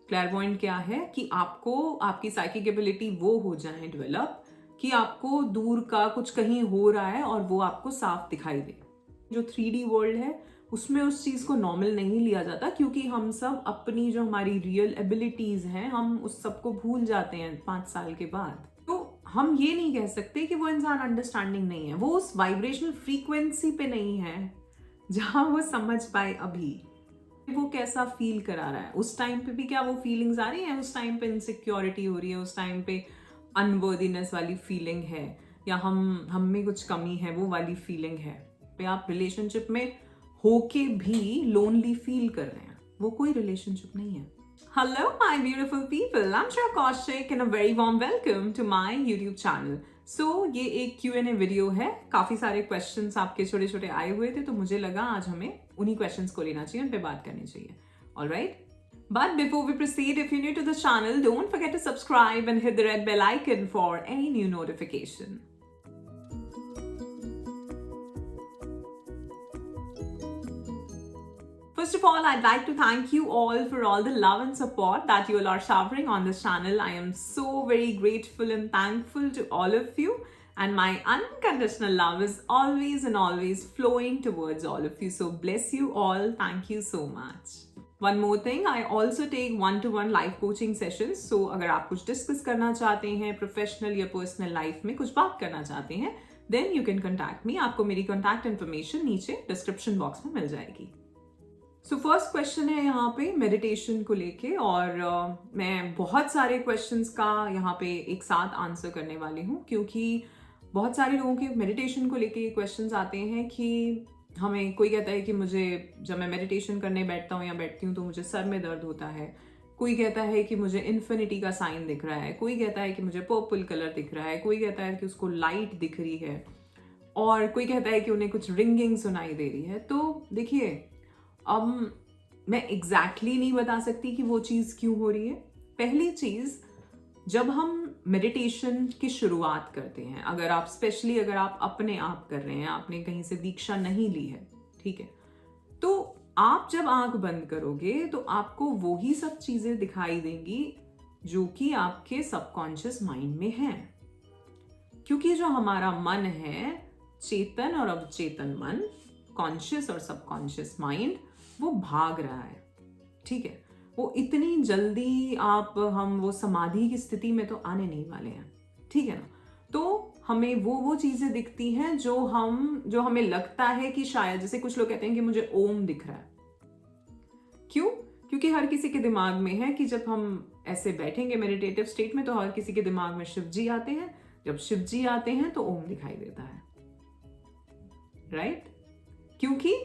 क्लैरवॉयंट क्या है कि आपको आपकी साइकिक एबिलिटी वो हो जाए डेवलप कि आपको दूर का कुछ कहीं हो रहा है और वो आपको साफ दिखाई दे। जो 3D वर्ल्ड है उसमें उस चीज को नॉर्मल नहीं लिया जाता, क्योंकि हम सब अपनी जो हमारी रियल एबिलिटीज हैं हम उस सब को भूल जाते हैं 5 साल के बाद। तो हम ये नहीं कह सकते कि वो इंसान अंडरस्टैंडिंग नहीं है, वो उस वाइब्रेशनल फ्रीक्वेंसी पे नहीं है जहां वो समझ पाए अभी वो कैसा फील करा रहा है। उस टाइम पे भी क्या वो फीलिंग्स आ रही हैं, उस टाइम पे इनसिक्योरिटी हो रही है, उस टाइम पे अनवर्दीनेस वाली फीलिंग है, या हम में कुछ कमी है वो वाली फीलिंग है, पे आप रिलेशनशिप में होके भी लोनली फील कर रहे हैं, वो कोई रिलेशनशिप नहीं है। Hello my beautiful people, I'm Shreya Kaushik and a very warm welcome to my YouTube channel. So ये एक Q&A वीडियो है, काफ़ी सारे क्वेश्चंस आपके छोटे छोटे आए हुए थे तो मुझे लगा आज हमें उन्हीं क्वेश्चंस को लेना चाहिए, उन पे बात करनी चाहिए। Alright? But before we proceed, if you're new to the channel, don't forget to subscribe and hit the red bell icon for any new notification. First of all, I'd like to thank you all for all the love and support that you all are showering on this channel. I am so very grateful and thankful to all of you, and my unconditional love is always and always flowing towards all of you. So bless you all. Thank you so much. One more thing, I also take one-to-one life coaching sessions. So अगर आप कुछ discuss करना चाहते हैं professional या personal life में कुछ बात करना चाहते हैं, then you can contact me. आपको मेरी कॉन्टैक्ट इन्फॉर्मेशन नीचे डिस्क्रिप्शन बॉक्स में मिल जाएगी। सो फर्स्ट क्वेश्चन है यहाँ पे मेडिटेशन को लेके, और मैं बहुत सारे क्वेश्चंस का यहाँ पे एक साथ आंसर करने वाली हूँ, क्योंकि बहुत सारे लोगों के मेडिटेशन को लेके क्वेश्चंस आते हैं कि हमें कोई कहता है कि मुझे जब मैं मेडिटेशन करने बैठता हूँ या बैठती हूँ तो मुझे सर में दर्द होता है, कोई कहता है कि मुझे इन्फिनिटी का साइन दिख रहा है, कोई कहता है कि मुझे पर्पल कलर दिख रहा है, कोई कहता है कि उसको लाइट दिख रही है, और कोई कहता है कि उन्हें कुछ रिंगिंग सुनाई दे रही है। तो देखिए, अब मैं एग्जैक्टली नहीं बता सकती कि वो चीज़ क्यों हो रही है। पहली चीज़, जब हम मेडिटेशन की शुरुआत करते हैं, अगर आप स्पेशली अगर आप अपने आप कर रहे हैं, आपने कहीं से दीक्षा नहीं ली है, ठीक है, तो आप जब आंख बंद करोगे तो आपको वही सब चीज़ें दिखाई देंगी जो कि आपके सबकॉन्शियस माइंड में हैं, क्योंकि जो हमारा मन है, चेतन और अवचेतन मन, कॉन्शियस और सबकॉन्शियस माइंड, वो भाग रहा है, ठीक है। वो इतनी जल्दी हम वो समाधि की स्थिति में तो आने नहीं वाले हैं, ठीक है ना। तो हमें वो चीजें दिखती हैं जो हमें लगता है कि शायद, जैसे कुछ लोग कहते हैं कि मुझे ओम दिख रहा है। क्यों? क्योंकि हर किसी के दिमाग में है कि जब हम ऐसे बैठेंगे मेडिटेटिव स्टेट में तो हर किसी के दिमाग में शिव जी आते हैं, जब शिव जी आते हैं तो ओम दिखाई देता है, राइट? क्योंकि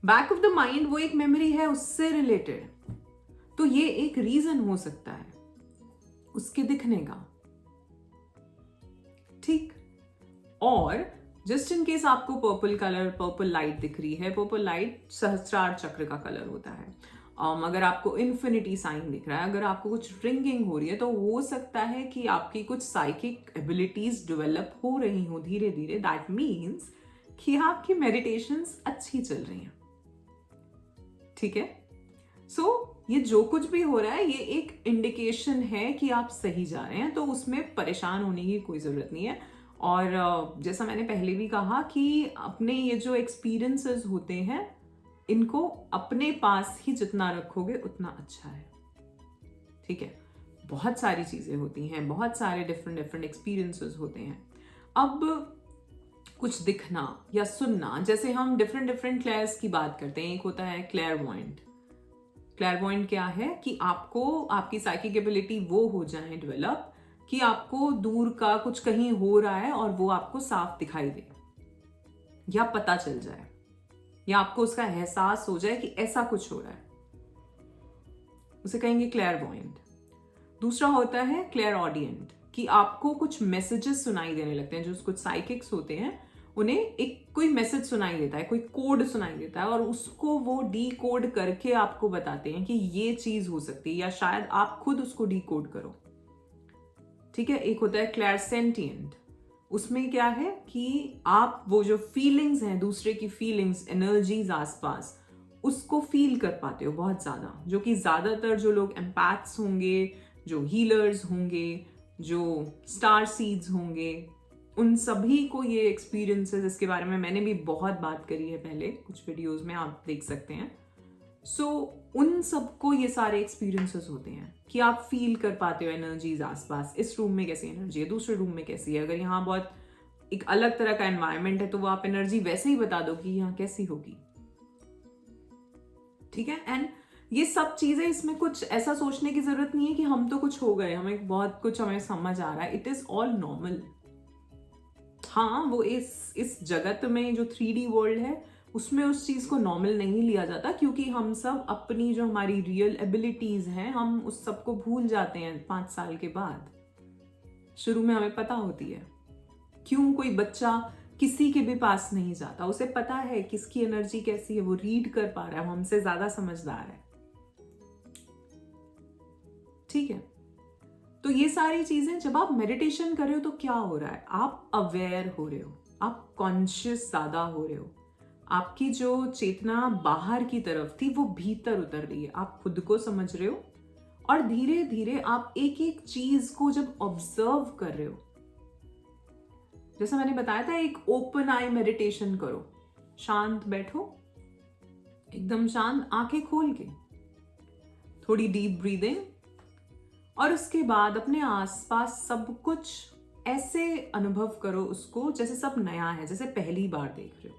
बैक ऑफ द माइंड वो एक मेमोरी है उससे रिलेटेड, तो ये एक रीजन हो सकता है उसके दिखने का, ठीक। और जस्ट इन केस आपको पर्पल लाइट दिख रही है, पर्पल लाइट सहस्त्रार चक्र का कलर होता है। अगर आपको इन्फिनिटी साइन दिख रहा है, अगर आपको कुछ रिंगिंग हो रही है, तो हो सकता है कि आपकी कुछ साइकिक एबिलिटीज डेवलप हो रही हो धीरे धीरे। दैट मीन्स कि आपकी मेडिटेशंस अच्छी चल रही हैं, ठीक है। सो ये जो कुछ भी हो रहा है ये एक इंडिकेशन है कि आप सही जा रहे हैं, तो उसमें परेशान होने की कोई जरूरत नहीं है। और जैसा मैंने पहले भी कहा कि अपने ये जो एक्सपीरियंसेस होते हैं इनको अपने पास ही जितना रखोगे उतना अच्छा है, ठीक है। बहुत सारी चीजें होती हैं, बहुत सारे डिफरेंट एक्सपीरियंसेस होते हैं। अब कुछ दिखना या सुनना, जैसे हम डिफरेंट क्लेयर्स की बात करते हैं, एक होता है क्लेयरवॉयंट। क्लेयरवॉयंट क्या है कि आपको आपकी साइकिक एबिलिटी वो हो जाए डेवलप कि आपको दूर का कुछ कहीं हो रहा है और वो आपको साफ दिखाई दे या पता चल जाए, या आपको उसका एहसास हो जाए कि ऐसा कुछ हो रहा है, उसे कहेंगे क्लेयरवॉयंट। दूसरा होता है क्लेयरऑडिएंट, कि आपको कुछ मैसेजेस सुनाई देने लगते हैं। जो कुछ साइकिक्स होते हैं उन्हें एक कोई मैसेज सुनाई देता है, कोई कोड सुनाई देता है, और उसको वो डी कोड करके आपको बताते हैं कि ये चीज हो सकती है, या शायद आप खुद उसको डी कोड करो, ठीक है। एक होता है क्लैरसेंटिएंट, उसमें क्या है कि आप वो जो फीलिंग्स हैं, दूसरे की फीलिंग्स, एनर्जीज आसपास, उसको फील कर पाते हो बहुत ज़्यादा, जो कि ज़्यादातर जो लोग एम्पैथ्स होंगे, जो हीलर्स होंगे, जो स्टार सीड्स होंगे, उन सभी को ये एक्सपीरियंसेस, इसके बारे में मैंने भी बहुत बात करी है पहले कुछ वीडियोस में, आप देख सकते हैं। सो उन सबको ये सारे एक्सपीरियंसेस होते हैं कि आप फील कर पाते हो एनर्जीज आसपास, इस रूम में कैसी एनर्जी है, दूसरे रूम में कैसी है। अगर यहाँ बहुत एक अलग तरह का एनवायरनमेंट है तो वो आप एनर्जी वैसे ही बता दो कि यहाँ कैसी होगी। ठीक है। एंड ये सब चीजें, इसमें कुछ ऐसा सोचने की जरूरत नहीं है कि हम तो कुछ हो गए, हमें बहुत कुछ हमें समझ आ रहा है। It is all normal. हाँ, वो इस जगत में जो 3D वर्ल्ड है उसमें उस चीज को नॉर्मल नहीं लिया जाता, क्योंकि हम सब अपनी जो हमारी रियल एबिलिटीज हैं, हम उस सब को भूल जाते हैं 5 साल के बाद। शुरू में हमें पता होती है। क्यों कोई बच्चा किसी के भी पास नहीं जाता, उसे पता है किसकी एनर्जी कैसी है, वो रीड कर पा रहा है, हमसे ज्यादा समझदार है। ठीक है। तो ये सारी चीजें जब आप मेडिटेशन कर रहे हो तो क्या हो रहा है, आप अवेयर हो रहे हो, आप कॉन्शियस ज्यादा हो रहे हो, आपकी जो चेतना बाहर की तरफ थी वो भीतर उतर रही है, आप खुद को समझ रहे हो। और धीरे धीरे आप एक एक चीज को जब ऑब्जर्व कर रहे हो, जैसा मैंने बताया था, एक ओपन आई मेडिटेशन करो, शांत बैठो, एकदम शांत, आंखें खोल के, थोड़ी डीप ब्रीदिंग, और उसके बाद अपने आसपास सब कुछ ऐसे अनुभव करो उसको जैसे सब नया है, जैसे पहली बार देख रहे हो।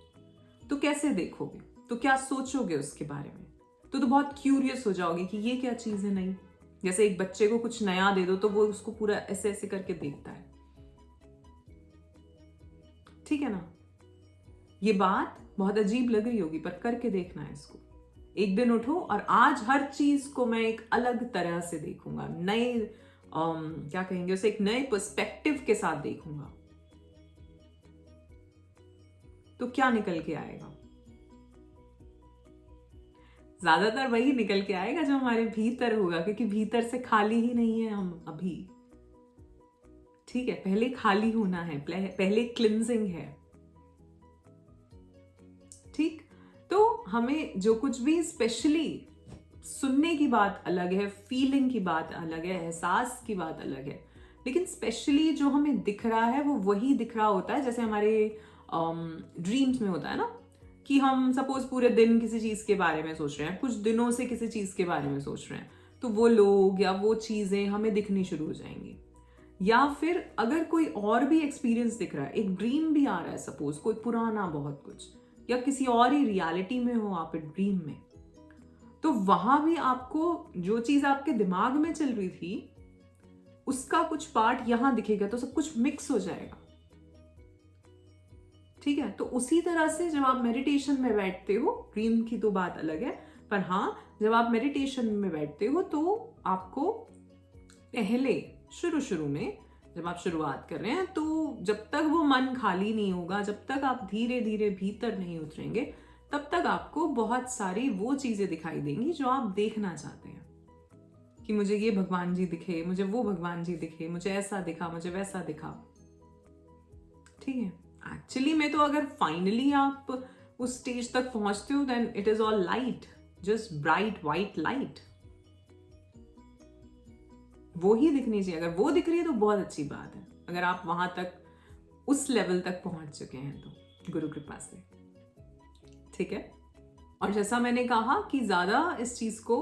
तो कैसे देखोगे, तो क्या सोचोगे उसके बारे में, तो बहुत क्यूरियस हो जाओगे कि ये क्या चीज है नई। जैसे एक बच्चे को कुछ नया दे दो तो वो उसको पूरा ऐसे ऐसे करके देखता है। ठीक है ना। ये बात बहुत अजीब लग रही होगी, पर करके देखना है इसको। एक दिन उठो और आज हर चीज को मैं एक अलग तरह से देखूंगा, नए क्या कहेंगे उसे, एक नए पर्सपेक्टिव के साथ देखूंगा। तो क्या निकल के आएगा, ज्यादातर वही निकल के आएगा जो हमारे भीतर होगा, क्योंकि भीतर से खाली ही नहीं है हम अभी। ठीक है, पहले खाली होना है, पहले क्लिंजिंग है। ठीक। तो हमें जो कुछ भी, स्पेशली सुनने की बात अलग है, फीलिंग की बात अलग है, एहसास की बात अलग है, लेकिन स्पेशली जो हमें दिख रहा है वो वही दिख रहा होता है। जैसे हमारे ड्रीम्स में होता है ना, कि हम सपोज पूरे दिन किसी चीज के बारे में सोच रहे हैं, कुछ दिनों से किसी चीज के बारे में सोच रहे हैं, तो वो लोग या वो चीजें हमें दिखनी शुरू हो जाएंगी। या फिर अगर कोई और भी एक्सपीरियंस दिख रहा है, एक ड्रीम भी आ रहा है, सपोज कोई पुराना बहुत कुछ, या किसी और ही रियलिटी में हो आप ड्रीम में, तो वहां भी आपको जो चीज आपके दिमाग में चल रही थी उसका कुछ पार्ट यहां दिखेगा, तो सब कुछ मिक्स हो जाएगा। ठीक है। तो उसी तरह से जब आप मेडिटेशन में बैठते हो, ड्रीम की तो बात अलग है, पर हाँ, जब आप मेडिटेशन में बैठते हो तो आपको पहले शुरू में जब आप शुरुआत कर रहे हैं, तो जब तक वो मन खाली नहीं होगा, जब तक आप धीरे धीरे भीतर नहीं उतरेंगे, तब तक आपको बहुत सारी वो चीजें दिखाई देंगी जो आप देखना चाहते हैं, कि मुझे ये भगवान जी दिखे, मुझे वो भगवान जी दिखे, मुझे ऐसा दिखा, मुझे वैसा दिखा। ठीक है। एक्चुअली में तो अगर फाइनली आप उस स्टेज तक पहुंचते हो, then it is all light, just bright white light, वो ही दिखनी चाहिए। अगर वो दिख रही है तो बहुत अच्छी बात है, अगर आप वहां तक, उस लेवल तक पहुंच चुके हैं तो गुरु कृपा से। ठीक है। और जैसा मैंने कहा कि ज्यादा इस चीज को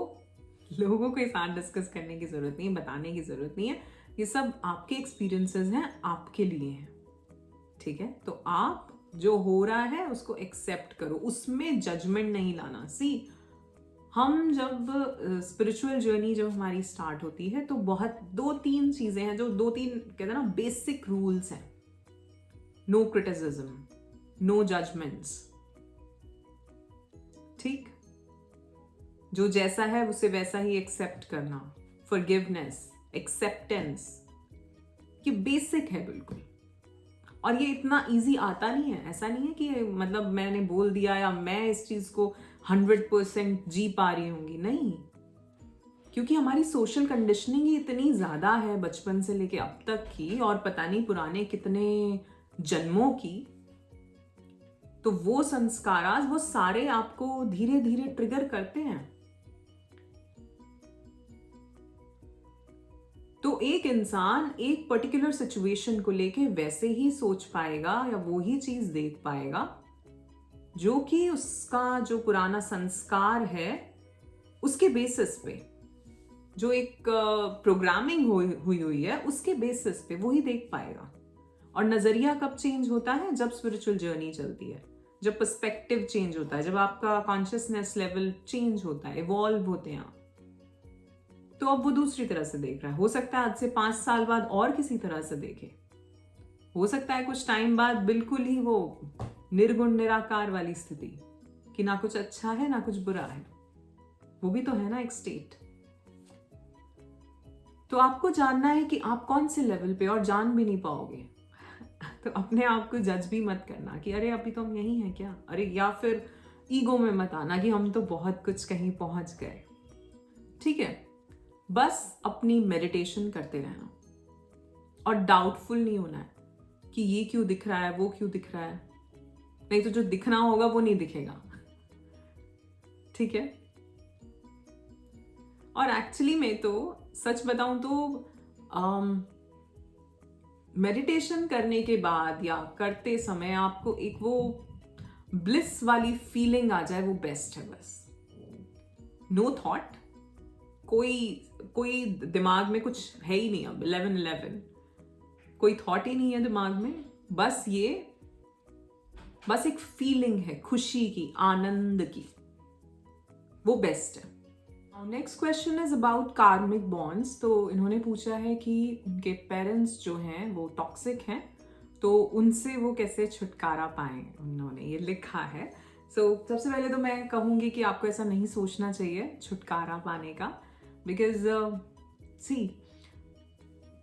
लोगों के साथ डिस्कस करने की जरूरत नहीं है, बताने की जरूरत नहीं है, ये सब आपके एक्सपीरियंसेस हैं, आपके लिए हैं। ठीक है। तो आप जो हो रहा है उसको एक्सेप्ट करो, उसमें जजमेंट नहीं लाना। सी, हम जब स्पिरिचुअल जर्नी जब हमारी स्टार्ट होती है तो बहुत 2-3 चीजें हैं, जो 2-3 कहते हैं ना बेसिक रूल्स हैं। No criticism, no judgements. ठीक। जो जैसा है उसे वैसा ही एक्सेप्ट करना, फॉरगिवनेस, एक्सेप्टेंस, ये बेसिक है बिल्कुल। और ये इतना इजी आता नहीं है, ऐसा नहीं है कि मतलब मैंने बोल दिया या मैं इस चीज को 100% जी पा रही होंगी, नहीं, क्योंकि हमारी सोशल कंडीशनिंग ही इतनी ज्यादा है बचपन से लेके अब तक की, और पता नहीं पुराने कितने जन्मों की, तो वो संस्कारास वो सारे आपको धीरे धीरे ट्रिगर करते हैं। तो एक इंसान एक पर्टिकुलर सिचुएशन को लेके वैसे ही सोच पाएगा या वो ही चीज देख पाएगा जो कि उसका जो पुराना संस्कार है उसके बेसिस पे, जो एक प्रोग्रामिंग हुई है उसके बेसिस पे वो ही देख पाएगा। और नजरिया कब चेंज होता है? जब स्पिरिचुअल जर्नी चलती है, जब पर्सपेक्टिव चेंज होता है, जब आपका कॉन्शियसनेस लेवल चेंज होता है, इवॉल्व होते हैं आप, तो अब वो दूसरी तरह से देख रहा है। हो सकता है आज से 5 साल बाद और किसी तरह से देखे, हो सकता है कुछ टाइम बाद बिल्कुल ही वो निर्गुण निराकार वाली स्थिति कि ना कुछ अच्छा है ना कुछ बुरा है। वो भी तो है ना एक स्टेट। तो आपको जानना है कि आप कौन से लेवल पे, और जान भी नहीं पाओगे तो अपने आप को जज भी मत करना कि अरे अभी तो हम यही हैं क्या, अरे, या फिर ईगो में मत आना कि हम तो बहुत कुछ कहीं पहुंच गए। ठीक है, बस अपनी मेडिटेशन करते रहना और डाउटफुल नहीं होना है कि ये क्यों दिख रहा है, वो क्यों दिख रहा है। नहीं तो जो दिखना होगा वो नहीं दिखेगा। ठीक है। और एक्चुअली में तो सच बताऊं तो मेडिटेशन करने के बाद या करते समय आपको एक वो ब्लिस वाली फीलिंग आ जाए, वो बेस्ट है। बस नो थॉट, कोई दिमाग में कुछ है ही नहीं। अब 11:11 कोई थॉट ही नहीं है दिमाग में। बस एक फीलिंग है खुशी की, आनंद की, वो बेस्ट है। नेक्स्ट क्वेश्चन इज अबाउट कार्मिक बॉन्ड्स। तो इन्होंने पूछा है कि उनके पेरेंट्स जो हैं वो टॉक्सिक हैं, तो उनसे वो कैसे छुटकारा पाएं, उन्होंने ये लिखा है। सबसे पहले तो मैं कहूँगी कि आपको ऐसा नहीं सोचना चाहिए छुटकारा पाने का, बिकॉज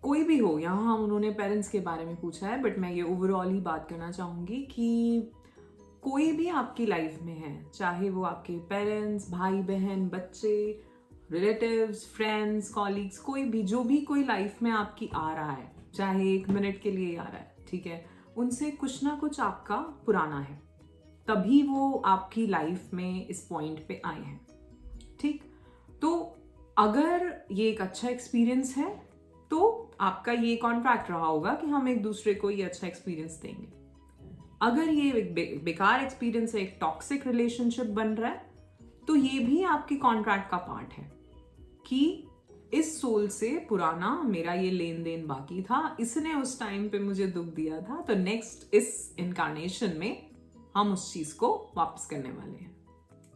कोई भी हो, यहाँ उन्होंने पेरेंट्स के बारे में पूछा है, बट मैं ये ओवरऑल ही बात करना चाहूँगी कि कोई भी आपकी लाइफ में है, चाहे वो आपके पेरेंट्स, भाई बहन, बच्चे, रिलेटिव्स, फ्रेंड्स, कॉलीग्स, कोई भी, जो भी कोई लाइफ में आपकी आ रहा है, चाहे 1 मिनट के लिए आ रहा है, ठीक है, उनसे कुछ ना कुछ आपका पुराना है, तभी वो आपकी लाइफ में इस पॉइंट पे आए हैं। ठीक, तो अगर ये एक अच्छा एक्सपीरियंस है तो आपका ये कॉन्ट्रैक्ट रहा होगा कि हम एक दूसरे को ये अच्छा एक्सपीरियंस देंगे। अगर ये एक बेकार एक्सपीरियंस है, एक टॉक्सिक रिलेशनशिप बन रहा है, तो ये भी आपके कॉन्ट्रैक्ट का पार्ट है कि इस सोल से पुराना मेरा ये लेन देन बाकी था, इसने उस टाइम पे मुझे दुख दिया था, तो नेक्स्ट इस इनकारनेशन में हम उस चीज को वापस करने वाले हैं।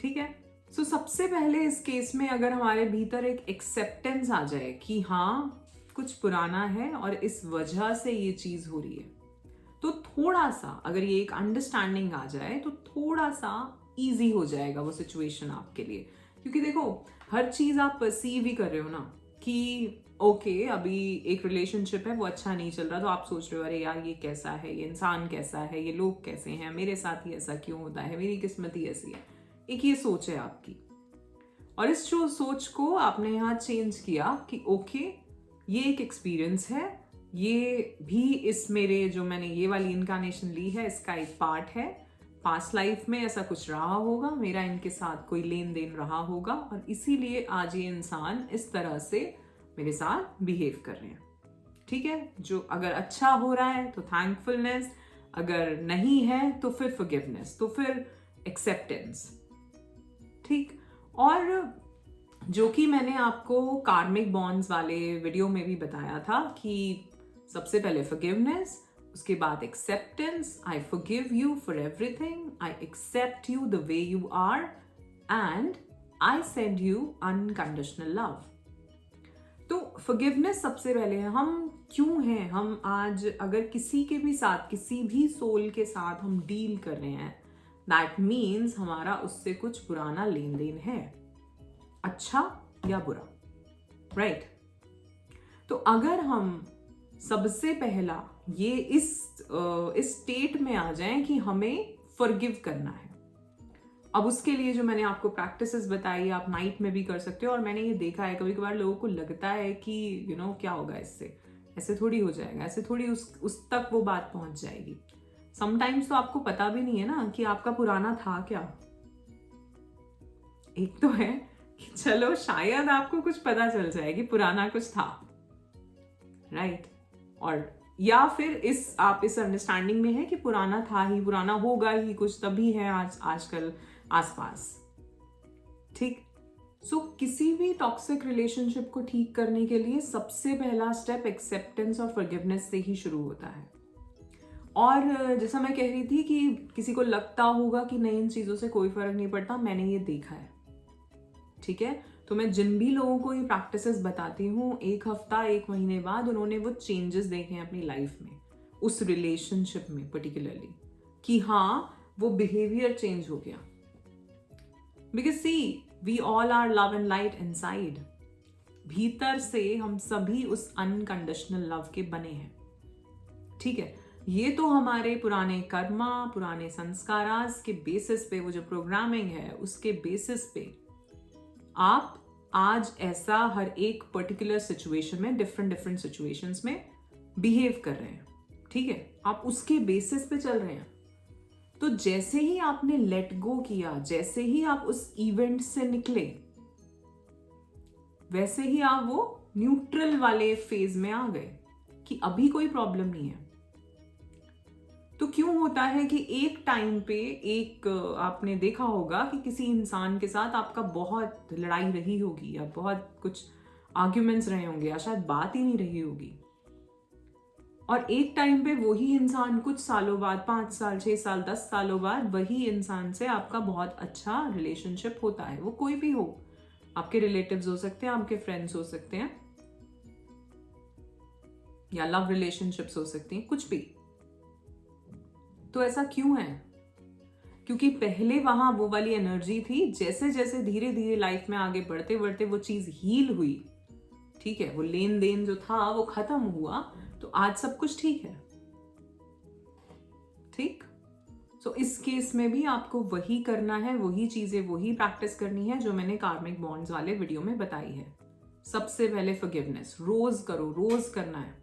ठीक है। सबसे पहले इस केस में अगर हमारे भीतर एक एक्सेप्टेंस आ जाए कि हाँ कुछ पुराना है और इस वजह से ये चीज हो रही है, तो थोड़ा सा अगर ये एक अंडरस्टैंडिंग आ जाए तो थोड़ा सा इजी हो जाएगा वो सिचुएशन आपके लिए। क्योंकि देखो, हर चीज आप परसीव ही कर रहे हो ना कि ओके अभी एक रिलेशनशिप है वो अच्छा नहीं चल रहा, तो आप सोच रहे हो अरे यार ये कैसा है, ये इंसान कैसा है, ये लोग कैसे हैं, मेरे साथ ही ऐसा क्यों होता है, मेरी किस्मत ही ऐसी है। एक ये सोच है आपकी, और इस जो सोच को आपने यहाँ चेंज किया कि ओके ये एक एक्सपीरियंस है, ये भी इस मेरे जो मैंने ये वाली इनकारनेशन ली है इसका एक पार्ट है, पास्ट लाइफ में ऐसा कुछ रहा होगा, मेरा इनके साथ कोई लेन देन रहा होगा, और इसीलिए आज ये इंसान इस तरह से मेरे साथ बिहेव कर रहे हैं। ठीक है, जो अगर अच्छा हो रहा है तो थैंकफुलनेस, अगर नहीं है तो फिर फॉरगिवनेस, तो फिर एक्सेप्टेंस। ठीक, और जो कि मैंने आपको कार्मिक बॉन्ड्स वाले वीडियो में भी बताया था कि सबसे पहले फॉरगिवनेस, उसके बाद acceptance, I forgive you for everything, I accept you the way you are, and I send you unconditional love. तो फॉरगिवनेस सबसे पहले है। हम क्यों हैं, हम आज अगर किसी के भी साथ, किसी भी सोल के साथ हम डील कर रहे हैं, दैट मीन्स हमारा उससे कुछ पुराना लेन देन है, अच्छा या बुरा, राइट? तो अगर हम सबसे पहला ये इस स्टेट में आ जाएं कि हमें फॉरगिव करना है, अब उसके लिए जो मैंने आपको प्रैक्टिसेस बताई आप नाइट में भी कर सकते हो। और मैंने ये देखा है कभी कभार लोगों को लगता है कि क्या होगा इससे, ऐसे थोड़ी हो जाएगा, ऐसे थोड़ी उस तक वो बात पहुंच जाएगी। समटाइम्स तो आपको पता भी नहीं है ना कि आपका पुराना था क्या। एक तो है कि चलो शायद आपको कुछ पता चल जाए कि पुराना कुछ था, राइट? और या फिर आप इस अंडरस्टैंडिंग में है कि पुराना था ही, पुराना होगा ही कुछ, तभी है आजकल आसपास, ठीक? सो किसी भी टॉक्सिक रिलेशनशिप को ठीक करने के लिए सबसे पहला स्टेप एक्सेप्टेंस और फॉरगिवनेस से ही शुरू होता है। और जैसा मैं कह रही थी कि किसी को लगता होगा कि नहीं इन चीज़ों से कोई फर्क नहीं पड़ता, मैंने ये देखा है, ठीक है? तो मैं जिन भी लोगों को ये प्रैक्टिसेस बताती हूँ, 1 हफ्ता 1 महीने बाद उन्होंने वो चेंजेस देखे हैं अपनी लाइफ में, उस रिलेशनशिप में पर्टिकुलरली, कि हाँ वो बिहेवियर चेंज हो गया। Because see we all are love and light inside. भीतर से हम सभी उस अनकंडीशनल लव के बने हैं, ठीक है? ये तो हमारे पुराने कर्मा, पुराने संस्कारास के बेसिस पे, वो जो प्रोग्रामिंग है उसके बेसिस पे आप आज ऐसा हर एक पर्टिकुलर सिचुएशन में, डिफरेंट सिचुएशंस में बिहेव कर रहे हैं, ठीक है? आप उसके बेसिस पे चल रहे हैं। तो जैसे ही आपने लेट गो किया, जैसे ही आप उस इवेंट से निकले, वैसे ही आप वो न्यूट्रल वाले फेज में आ गए कि अभी कोई प्रॉब्लम नहीं है। तो क्यों होता है कि एक टाइम पे आपने देखा होगा कि किसी इंसान के साथ आपका बहुत लड़ाई रही होगी, या बहुत कुछ आर्ग्यूमेंट्स रहे होंगे, या शायद बात ही नहीं रही होगी, और एक टाइम पे वही इंसान कुछ सालों बाद, 5 साल 6 साल 10 सालों बाद, वही इंसान से आपका बहुत अच्छा रिलेशनशिप होता है। वो कोई भी हो, आपके रिलेटिव्स हो सकते हैं, आपके फ्रेंड्स हो सकते हैं, या लव रिलेशनशिप्स हो सकती हैं, कुछ भी। तो ऐसा क्यों है? क्योंकि पहले वहां वो वाली एनर्जी थी, जैसे जैसे धीरे धीरे लाइफ में आगे बढ़ते बढ़ते वो चीज हील हुई, ठीक है? वो लेन देन जो था वो खत्म हुआ, तो आज सब कुछ ठीक है, ठीक? सो इस केस में भी आपको वही करना है, वही चीजें, वही प्रैक्टिस करनी है जो मैंने कार्मिक बॉन्ड्स वाले वीडियो में बताई है। सबसे पहले फॉरगिवनेस रोज करो, रोज करना है,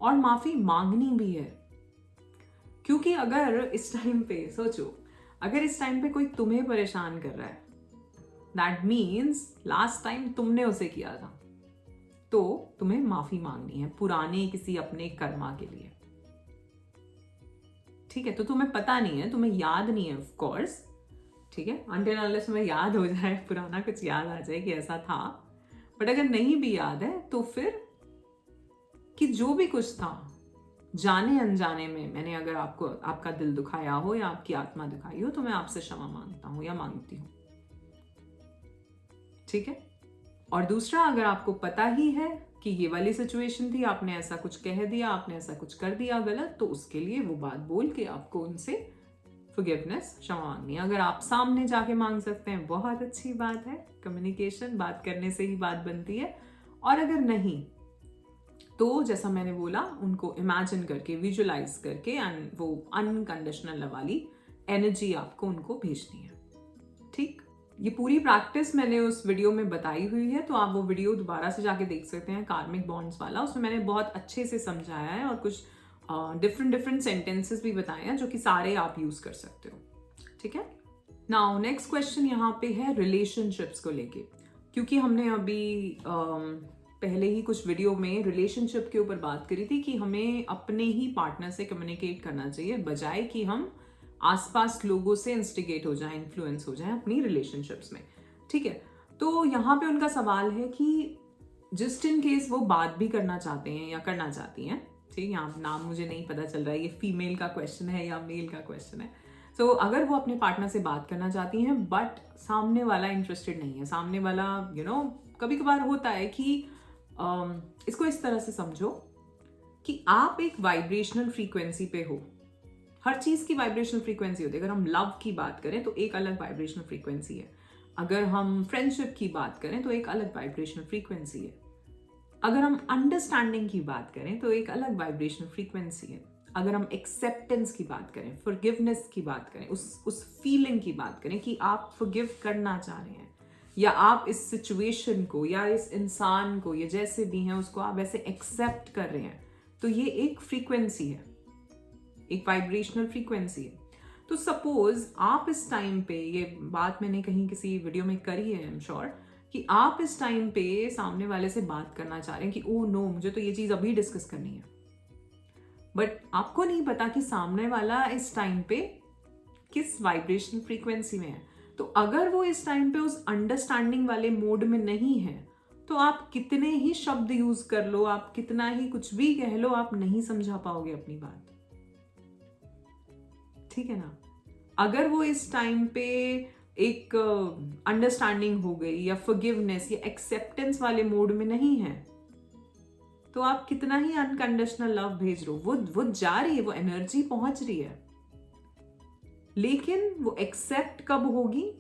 और माफी मांगनी भी है। क्योंकि अगर इस टाइम पे सोचो, अगर इस टाइम पे कोई तुम्हें परेशान कर रहा है, दैट मीन्स लास्ट टाइम तुमने उसे किया था, तो तुम्हें माफी मांगनी है पुराने किसी अपने कर्मा के लिए, ठीक है? तो तुम्हें पता नहीं है, तुम्हें याद नहीं है, ऑफ कोर्स, ठीक है? अनटिल अनलेस तुम्हें याद हो जाए, पुराना कुछ याद आ जाए कि ऐसा था। बट अगर नहीं भी याद है तो फिर कि जो भी कुछ था, जाने अनजाने में मैंने अगर आपका दिल दुखाया हो या आपकी आत्मा दुखाई हो, तो मैं आपसे क्षमा मांगता हूं या मांगती हूं, ठीक है? और दूसरा, अगर आपको पता ही है कि ये वाली सिचुएशन थी, आपने ऐसा कुछ कह दिया, आपने ऐसा कुछ कर दिया गलत, तो उसके लिए वो बात बोल के आपको उनसे फॉरगिवनेस, क्षमा मांगनी है। अगर आप सामने जाके मांग सकते हैं, बहुत अच्छी बात है। कम्युनिकेशन, बात करने से ही बात बनती है। और अगर नहीं, तो जैसा मैंने बोला, उनको इमेजिन करके, विजुअलाइज करके, एंड वो अनकंडीशनल वाली एनर्जी आपको उनको भेजनी है, ठीक? ये पूरी प्रैक्टिस मैंने उस वीडियो में बताई हुई है, तो आप वो वीडियो दोबारा से जाके देख सकते हैं, कार्मिक बॉन्ड्स वाला। उसमें मैंने बहुत अच्छे से समझाया है और कुछ डिफरेंट सेंटेंसेस भी बताए हैं जो कि सारे आप यूज कर सकते हो, ठीक है? नाउ नेक्स्ट क्वेश्चन यहाँ पे है रिलेशनशिप्स को लेके, क्योंकि हमने अभी पहले ही कुछ वीडियो में रिलेशनशिप के ऊपर बात करी थी कि हमें अपने ही पार्टनर से कम्युनिकेट करना चाहिए, बजाय कि हम आसपास लोगों से इंस्टिगेट हो जाएं, इन्फ्लुएंस हो जाएं अपनी रिलेशनशिप्स में, ठीक है? तो यहाँ पे उनका सवाल है कि जस्ट इन केस वो बात भी करना चाहते हैं या करना चाहती हैं, ठीक? यहाँ नाम मुझे नहीं पता चल रहा है ये फीमेल का क्वेश्चन है या मेल का क्वेश्चन है। सो अगर वो अपने पार्टनर से बात करना चाहती हैं बट सामने वाला इंटरेस्टेड नहीं है, सामने वाला कभी कभार होता है कि इसको इस तरह से समझो कि आप एक वाइब्रेशनल फ्रीक्वेंसी पे हो। हर चीज की वाइब्रेशनल फ्रीक्वेंसी होती है। अगर हम लव की बात करें तो एक अलग वाइब्रेशनल फ्रीक्वेंसी है, अगर हम फ्रेंडशिप की बात करें तो एक अलग वाइब्रेशनल फ्रीक्वेंसी है, अगर हम अंडरस्टैंडिंग की बात करें तो एक अलग वाइब्रेशनल फ्रीक्वेंसी है, अगर हम एक्सेप्टेंस की बात करें, फॉरगिवनेस की बात करें, उस फीलिंग की बात करें कि आप फॉरगिव करना चाह रहे हैं, या आप इस सिचुएशन को या इस इंसान को, ये जैसे भी हैं उसको आप ऐसे एक्सेप्ट कर रहे हैं, तो ये एक फ्रीक्वेंसी है, एक वाइब्रेशनल फ्रीक्वेंसी है। तो सपोज आप इस टाइम पे, ये बात मैंने कहीं किसी वीडियो में करी है आई एम श्योर, कि आप इस टाइम पे सामने वाले से बात करना चाह रहे हैं कि ओ नो, मुझे तो ये चीज अभी डिस्कस करनी है, बट आपको नहीं पता कि सामने वाला इस टाइम पे किस वाइब्रेशनल फ्रीक्वेंसी में है। तो अगर वो इस टाइम पे उस अंडरस्टैंडिंग वाले मोड में नहीं है, तो आप कितने ही शब्द यूज कर लो, आप कितना ही कुछ भी कह लो, आप नहीं समझा पाओगे अपनी बात। ठीक है ना? अगर वो इस टाइम पे एक अंडरस्टैंडिंग हो गई या फॉरगिवनेस या एक्सेप्टेंस वाले मोड में नहीं है, तो आप कितना ही अनकंडीशनल लव भेज रहे हो, वो जा रही है, वो एनर्जी पहुंच रही है, लेकिन वो एक्सेप्ट कब होगी?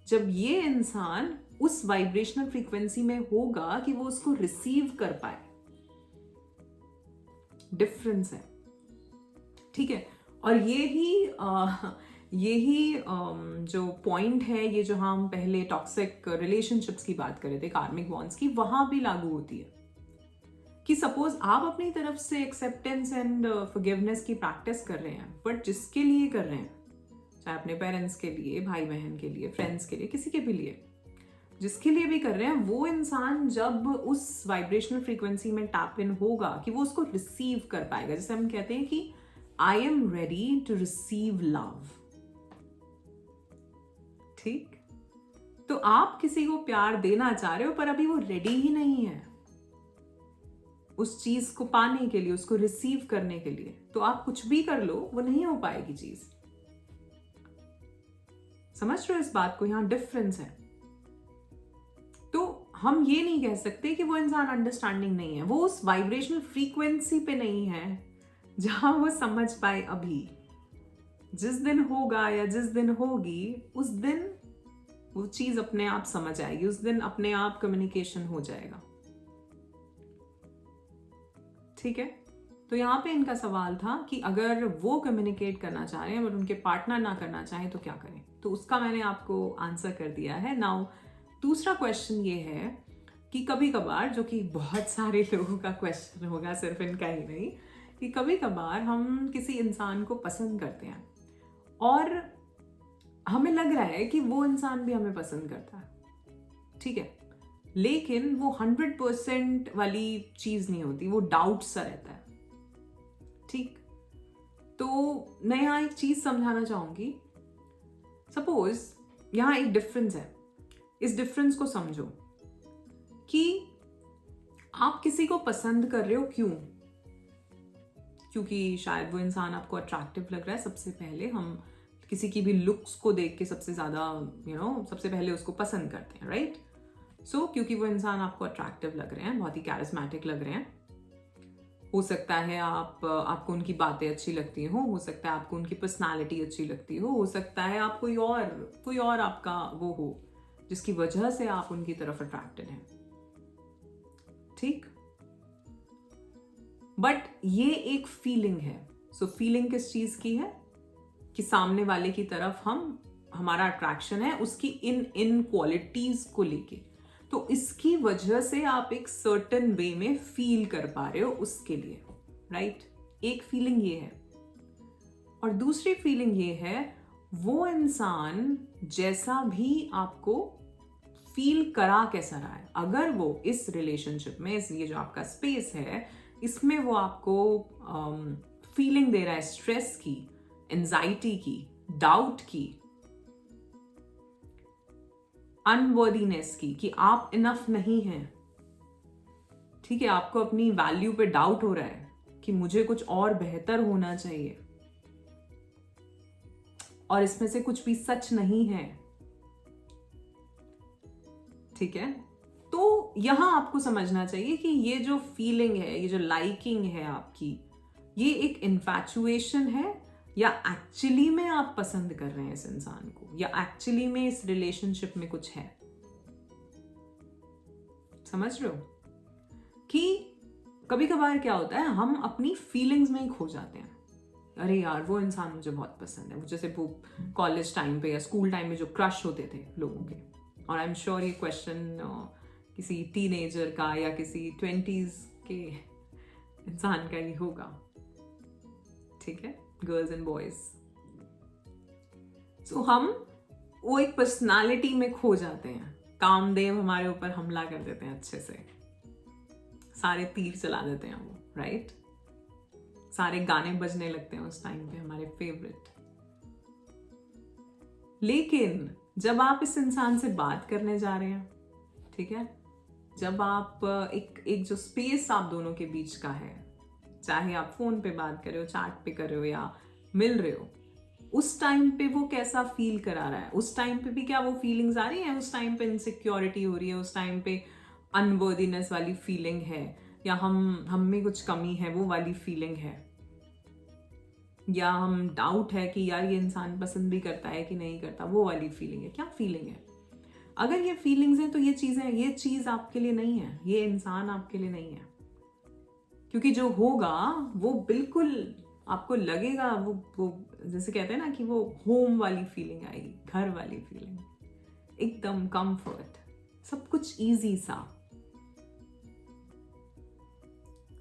जब ये इंसान उस वाइब्रेशनल फ्रीक्वेंसी में होगा कि वो उसको रिसीव कर पाए। डिफरेंस है, ठीक है? और यही जो पॉइंट है, ये जो हम पहले टॉक्सिक रिलेशनशिप्स की बात कर रहे थे, कार्मिक बॉन्ड्स की, वहां भी लागू होती है कि सपोज आप अपनी तरफ से एक्सेप्टेंस एंड फॉरगिवनेस की प्रैक्टिस कर रहे हैं, बट जिसके लिए कर रहे हैं, चाहे अपने पेरेंट्स के लिए, भाई बहन के लिए, फ्रेंड्स के लिए, किसी के भी लिए, जिसके लिए भी कर रहे हैं, वो इंसान जब उस वाइब्रेशनल फ्रीक्वेंसी में टैप इन होगा कि वो उसको रिसीव कर पाएगा। जैसे हम कहते हैं कि I am ready to receive love. ठीक? तो आप किसी को प्यार देना चाह रहे हो, पर अभी वो रेडी ही नहीं है उस चीज को पाने के लिए, उसको रिसीव करने के लिए। तो आप कुछ भी कर लो, वो नहीं हो पाएगी चीज। समझ रहे हो इस बात को? यहां डिफरेंस है। तो हम ये नहीं कह सकते कि वो इंसान अंडरस्टैंडिंग नहीं है, वो उस वाइब्रेशनल फ्रीक्वेंसी पे नहीं है जहां वो समझ पाए। अभी जिस दिन होगा या जिस दिन होगी, उस दिन वो चीज अपने आप समझ आएगी, उस दिन अपने आप कम्युनिकेशन हो जाएगा। ठीक है? तो यहाँ पे इनका सवाल था कि अगर वो कम्युनिकेट करना चाह रहे हैं बट उनके पार्टनर ना करना चाहें तो क्या करें? तो उसका मैंने आपको आंसर कर दिया है। नाउ दूसरा क्वेश्चन ये है कि कभी कभार, जो कि बहुत सारे लोगों का क्वेश्चन होगा, सिर्फ इनका ही नहीं, कि कभी कभार हम किसी इंसान को पसंद करते हैं और हमें लग रहा है कि वो इंसान भी हमें पसंद करता है, ठीक है, लेकिन वो 100% वाली चीज नहीं होती, वो डाउट सा रहता है। ठीक? तो मैं यहाँ एक चीज समझाना चाहूंगी। सपोज यहाँ एक डिफरेंस है, इस डिफरेंस को समझो कि आप किसी को पसंद कर रहे हो, क्यों? क्योंकि शायद वो इंसान आपको अट्रैक्टिव लग रहा है। सबसे पहले हम किसी की भी लुक्स को देख के सबसे ज्यादा सबसे पहले उसको पसंद करते हैं, राइट? सो क्योंकि वो इंसान आपको अट्रैक्टिव लग रहे हैं, बहुत ही कैरिस्मेटिक लग रहे हैं। हो सकता है आपको उनकी बातें अच्छी लगती हो सकता है आपको उनकी पर्सनालिटी अच्छी लगती हो सकता है आप कोई और आपका वो हो जिसकी वजह से आप उनकी तरफ अट्रैक्टेड हैं। ठीक? बट ये एक फीलिंग है। सो फीलिंग किस चीज की है? कि सामने वाले की तरफ हमारा अट्रैक्शन है उसकी इन क्वालिटीज को लेके। तो इसकी वजह से आप एक सर्टेन वे में फील कर पा रहे हो उसके लिए, राइट? एक फीलिंग ये है। और दूसरी फीलिंग ये है, वो इंसान जैसा भी आपको फील करा कैसा रहा है, अगर वो इस रिलेशनशिप में, ये जो आपका स्पेस है, इसमें वो आपको फीलिंग दे रहा है स्ट्रेस की, एंजाइटी की, डाउट की, अनवर्दीनेस की, कि आप इनफ नहीं हैं, ठीक है, आपको अपनी वैल्यू पे डाउट हो रहा है कि मुझे कुछ और बेहतर होना चाहिए और इसमें से कुछ भी सच नहीं है, ठीक है? तो यहां आपको समझना चाहिए कि ये जो फीलिंग है, ये जो लाइकिंग है आपकी, ये एक इन्फैचुएशन है या एक्चुअली में आप पसंद कर रहे हैं इस इंसान को, या एक्चुअली में इस रिलेशनशिप में कुछ है। समझ रहे हो कि कभी कभार क्या होता है, हम अपनी फीलिंग्स में ही खो जाते हैं। अरे यार, वो इंसान मुझे बहुत पसंद है, जैसे वो कॉलेज टाइम पे या स्कूल टाइम में जो क्रश होते थे लोगों के। और आई एम श्योर ये क्वेश्चन किसी टीनेजर का या किसी 20s के इंसान का ही होगा, ठीक है? Girls and boys. सो हम वो एक पर्सनालिटी में खो जाते हैं, कामदेव हमारे ऊपर हमला कर देते हैं, अच्छे से सारे तीर चला देते हैं वो, राइट? सारे गाने बजने लगते हैं उस टाइम पे हमारे फेवरेट। लेकिन जब आप इस इंसान से बात करने जा रहे हैं, ठीक है, जब आप एक जो स्पेस आप दोनों के बीच का है, चाहे आप फोन पे बात कर रहे हो, चैट पे कर रहे हो या मिल रहे हो, उस टाइम पे वो कैसा फील करा रहा है, उस टाइम पे भी क्या वो फीलिंग्स आ रही हैं, उस टाइम पे इनसिक्योरिटी हो रही है, उस टाइम पे अनवर्दीनेस वाली फीलिंग है, या हम में कुछ कमी है वो वाली फीलिंग है, या हम डाउट है कि यार ये इंसान पसंद भी करता है कि नहीं करता, वो वाली फीलिंग है। क्या फीलिंग है? अगर ये फीलिंग्स हैं तो ये चीज आपके लिए नहीं है, ये इंसान आपके लिए नहीं है। क्योंकि जो होगा वो बिल्कुल आपको लगेगा, वो जैसे कहते हैं ना कि वो होम वाली फीलिंग आएगी, घर वाली फीलिंग, एकदम कंफर्ट, सब कुछ इजी सा,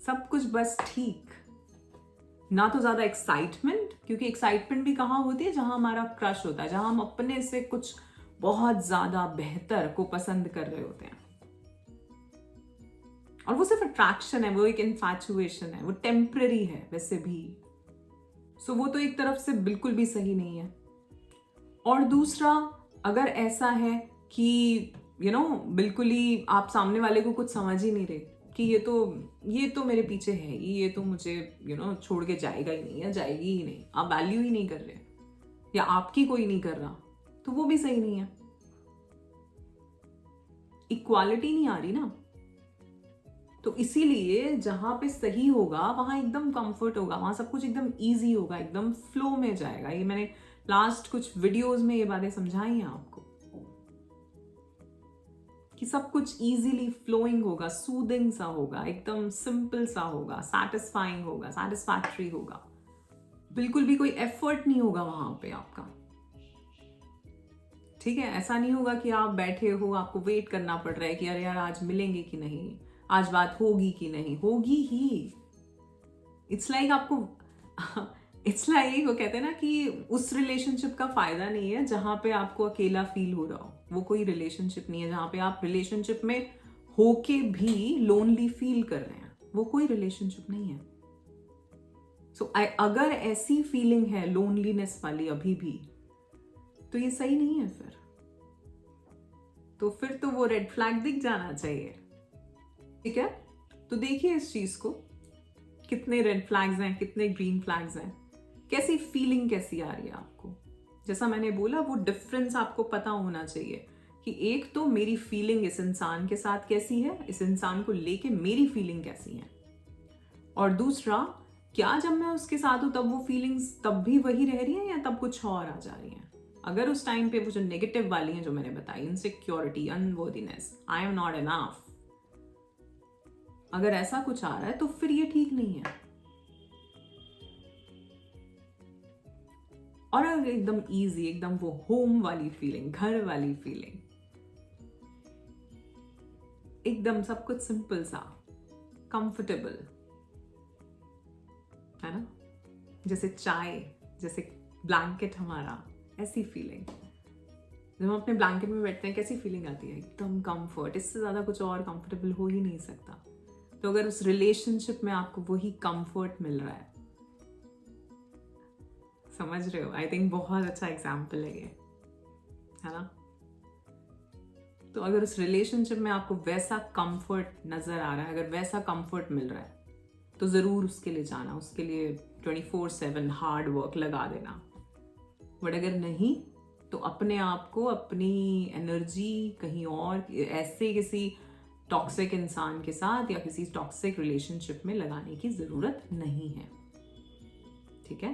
सब कुछ बस ठीक, ना तो ज्यादा एक्साइटमेंट, क्योंकि एक्साइटमेंट भी कहाँ होती है, जहां हमारा क्रश होता है, जहां हम अपने से कुछ बहुत ज्यादा बेहतर को पसंद कर रहे होते हैं, और वो सिर्फ अट्रैक्शन है, वो एक इन्फैचुएशन है, वो टेम्पररी है वैसे भी। सो वो तो एक तरफ से बिल्कुल भी सही नहीं है। और दूसरा, अगर ऐसा है कि बिल्कुल ही आप सामने वाले को कुछ समझ ही नहीं रहे कि ये तो मेरे पीछे है, ये तो मुझे छोड़ के जाएगा ही नहीं, या जाएगी ही नहीं, आप वैल्यू ही नहीं कर रहे, या आपकी कोई नहीं कर रहा, तो वो भी सही नहीं है। इक्वालिटी नहीं आ रही ना। तो इसीलिए जहां पे सही होगा वहां एकदम कंफर्ट होगा, वहां सब कुछ एकदम इजी होगा, एकदम फ्लो में जाएगा। ये मैंने लास्ट कुछ वीडियोस में ये बातें समझाई हैं आपको कि सब कुछ इजीली फ्लोइंग होगा, सूदिंग सा होगा, एकदम सिंपल सा होगा, सैटिस्फाइंग होगा, सैटिस्फैक्टरी होगा, बिल्कुल भी कोई एफर्ट नहीं होगा वहां पे आपका। ठीक है, ऐसा नहीं होगा कि आप बैठे हो, आपको वेट करना पड़ रहा है कि अरे यार आज मिलेंगे कि नहीं, आज बात होगी कि नहीं, होगी ही। इट्स लाइक आपको इट्स लाइक वो कहते हैं ना कि उस रिलेशनशिप का फायदा नहीं है जहां पे आपको अकेला फील हो रहा हो, वो कोई रिलेशनशिप नहीं है। जहां पे आप रिलेशनशिप में होके भी लोनली फील कर रहे हैं, वो कोई रिलेशनशिप नहीं है। सो अगर ऐसी फीलिंग है लोनलीनेस वाली अभी भी, तो ये सही नहीं है। फिर तो वो रेड फ्लैग दिख जाना चाहिए। ठीक है, तो देखिए इस चीज को, कितने रेड फ्लैग्स हैं, कितने ग्रीन फ्लैग्स हैं, कैसी फीलिंग कैसी आ रही है आपको। जैसा मैंने बोला, वो डिफरेंस आपको पता होना चाहिए कि एक तो मेरी फीलिंग इस इंसान के साथ कैसी है, इस इंसान को लेके मेरी फीलिंग कैसी है, और दूसरा, क्या जब मैं उसके साथ हूं तब वो फीलिंग्स तब भी वही रह रही हैं या तब कुछ और आ जा रही हैं। अगर उस टाइम पे वो जो नेगेटिव वाली हैं जो मैंने बताई, insecurity, unworthiness, I am not enough, अगर ऐसा कुछ आ रहा है तो फिर ये ठीक नहीं है। और अगर एकदम इजी, एकदम वो होम वाली फीलिंग, घर वाली फीलिंग, एकदम सब कुछ सिंपल सा, कंफर्टेबल, है ना, जैसे चाय, जैसे ब्लैंकेट हमारा, ऐसी फीलिंग। जब हम अपने ब्लैंकेट में बैठते हैं कैसी फीलिंग आती है, एकदम कंफर्ट। इससे ज्यादा कुछ और कंफर्टेबल हो ही नहीं सकता। तो अगर उस रिलेशनशिप में आपको वही कंफर्ट मिल रहा है, समझ रहे हो, आई थिंक बहुत अच्छा एग्जाम्पल है ये, है ना। तो अगर उस रिलेशनशिप में आपको वैसा कंफर्ट नजर आ रहा है, अगर वैसा कंफर्ट मिल रहा है, तो जरूर उसके लिए जाना, उसके लिए 24/7 हार्ड वर्क लगा देना। बट अगर नहीं, तो अपने आप को, अपनी एनर्जी कहीं और ऐसे किसी टॉक्सिक इंसान के साथ या किसी टॉक्सिक रिलेशनशिप में लगाने की जरूरत नहीं है। ठीक है,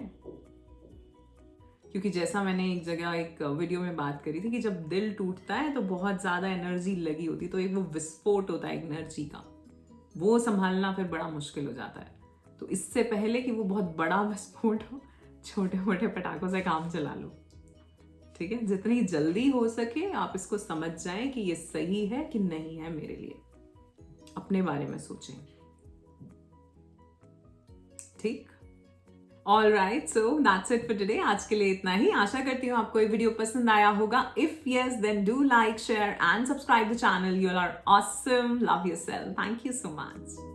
क्योंकि जैसा मैंने एक जगह एक वीडियो में बात करी थी कि जब दिल टूटता है तो बहुत ज्यादा एनर्जी लगी होती है, तो एक वो विस्फोट होता है एनर्जी का, वो संभालना फिर बड़ा मुश्किल हो जाता है। तो इससे पहले कि वो बहुत बड़ा विस्फोट हो, छोटे मोटे पटाखों से काम चला लो। ठीक है, जितनी जल्दी हो सके आप इसको समझ जाएं कि ये सही है कि नहीं है मेरे लिए, अपने बारे में सोचें। ठीक, all right, so that's it for today. आज के लिए इतना ही। आशा करती हूँ आपको ये वीडियो पसंद आया होगा। If yes, then do like, share and subscribe the channel. You are awesome. Love yourself. Thank you so much.